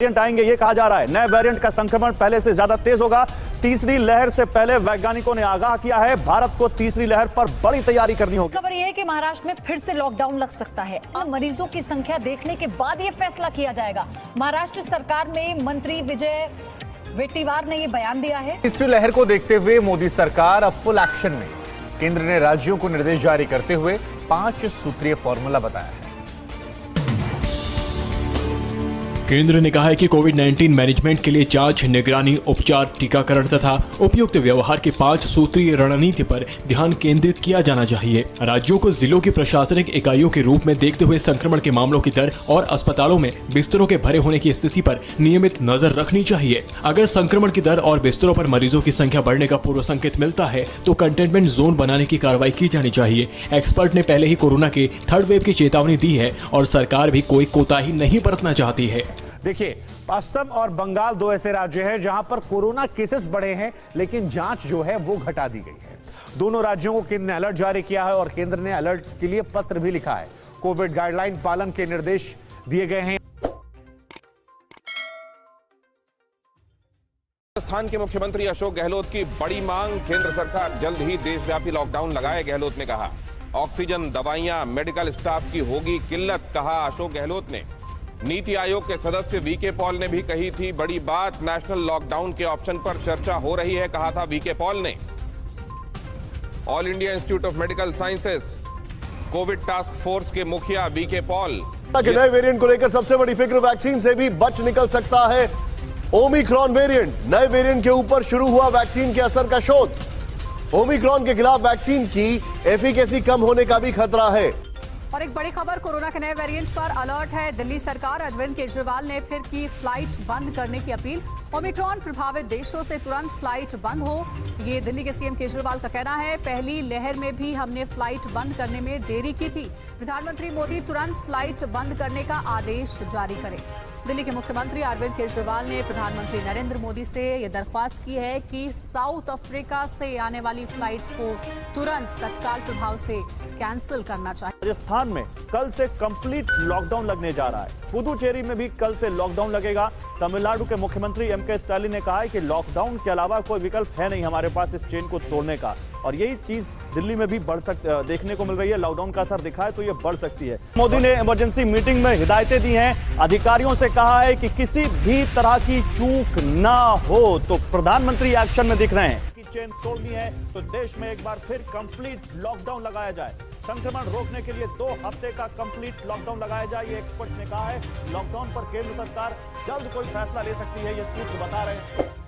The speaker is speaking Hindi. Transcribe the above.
वेरिएंट आएंगे ये कहा जा रहा है। नए वेरिएंट का संक्रमण पहले से ज्यादा तेज होगा। तीसरी लहर से पहले वैज्ञानिकों ने आगाह किया है, भारत को तीसरी लहर पर बड़ी तैयारी करनी होगी। खबर यह है कि महाराष्ट्र में फिर से लॉकडाउन लग सकता है। मरीजों की संख्या देखने के बाद यह फैसला किया जाएगा। महाराष्ट्र सरकार में मंत्री विजय वेट्टीवार ने यह बयान दिया है। तीसरी लहर को देखते हुए मोदी सरकार अब फुल एक्शन में। केंद्र ने राज्यों को निर्देश जारी करते हुए 5 सूत्रीय फॉर्मूला बताया है। केंद्र ने कहा है कि कोविड-19 मैनेजमेंट के लिए जांच, निगरानी, उपचार, टीकाकरण तथा उपयुक्त व्यवहार की 5 सूत्रीय रणनीति पर ध्यान केंद्रित किया जाना चाहिए। राज्यों को जिलों की प्रशासनिक इकाइयों के रूप में देखते हुए संक्रमण के मामलों की दर और अस्पतालों में बिस्तरों के भरे होने की स्थिति पर नियमित नजर रखनी चाहिए। अगर संक्रमण की दर और बिस्तरों पर मरीजों की संख्या बढ़ने का पूर्व संकेत मिलता है तो कंटेनमेंट जोन बनाने की कार्रवाई की जानी चाहिए। एक्सपर्ट ने पहले ही कोरोना के 3rd वेव की चेतावनी दी है और सरकार भी कोई कोताही नहीं बरतना चाहती है। देखिए, असम और बंगाल 2 ऐसे राज्य हैं जहां पर कोरोना केसेस बढ़े हैं, लेकिन जांच जो है वो घटा दी गई है। दोनों राज्यों को केंद्र ने अलर्ट जारी किया है और केंद्र ने अलर्ट के लिए पत्र भी लिखा है। कोविड गाइडलाइन पालन के निर्देश दिए गए हैं। राजस्थान के मुख्यमंत्री अशोक गहलोत की बड़ी मांग, केंद्र सरकार जल्द ही देशव्यापी लॉकडाउन लगाए। गहलोत ने कहा ऑक्सीजन, दवाइयां, मेडिकल स्टाफ की होगी किल्लत, कहा अशोक गहलोत ने। नीति आयोग के सदस्य वीके पॉल ने भी कही थी बड़ी बात, नेशनल लॉकडाउन के ऑप्शन पर चर्चा हो रही है, कहा था वीके पॉल ने। All India institute of medical sciences Covid task force के मुखिया वीके पॉल। नए वेरिएंट को लेकर सबसे बड़ी फिक्र वैक्सीन से भी बच निकल सकता है ओमिक्रॉन वेरिएंट। नए वेरिएंट के ऊपर शुरू हुआ वैक्सीन के असर का शोध। ओमिक्रॉन के खिलाफ वैक्सीन की एफिकेसी कम होने का भी खतरा है। और एक बड़ी खबर, कोरोना के नए वेरिएंट पर अलर्ट है दिल्ली सरकार। अरविंद केजरीवाल ने फिर की फ्लाइट बंद करने की अपील। ओमिक्रॉन प्रभावित देशों से तुरंत फ्लाइट बंद हो, ये दिल्ली के सीएम केजरीवाल का कहना है। पहली लहर में भी हमने फ्लाइट बंद करने में देरी की थी। प्रधानमंत्री मोदी तुरंत फ्लाइट बंद करने का आदेश जारी करें। दिल्ली के मुख्यमंत्री अरविंद केजरीवाल ने प्रधानमंत्री नरेंद्र मोदी से यह दरख्वास्त की है कि साउथ अफ्रीका से आने वाली फ्लाइट्स को तुरंत तत्काल प्रभाव से कैंसिल करना चाहिए। राजस्थान में कल से कंप्लीट लॉकडाउन लगने जा रहा है। पुदुचेरी में भी कल से लॉकडाउन लगेगा। तमिलनाडु के मुख्यमंत्री एम.के. स्टालिन ने कहा है कि लॉकडाउन के अलावा कोई विकल्प है नहीं हमारे पास इस चेन को तोड़ने का, और यही चीज दिल्ली में भी देखने को मिल रही है। लॉकडाउन का असर दिखा है तो ये बढ़ सकती है। मोदी ने इमरजेंसी मीटिंग में हिदायतें दी हैं, अधिकारियों से कहा है कि किसी भी तरह की चूक ना हो। तो प्रधानमंत्री एक्शन में दिख रहे हैं कि चेन तोड़नी है तो देश में एक बार फिर कंप्लीट लॉकडाउन लगाया जाए। संक्रमण रोकने के लिए 2 हफ्ते का कंप्लीट लॉकडाउन लगाया जाए, ये एक्सपर्ट्स ने कहा है। लॉकडाउन पर केंद्र सरकार जल्द कोई फैसला ले सकती है, ये सूत्र बता रहे हैं।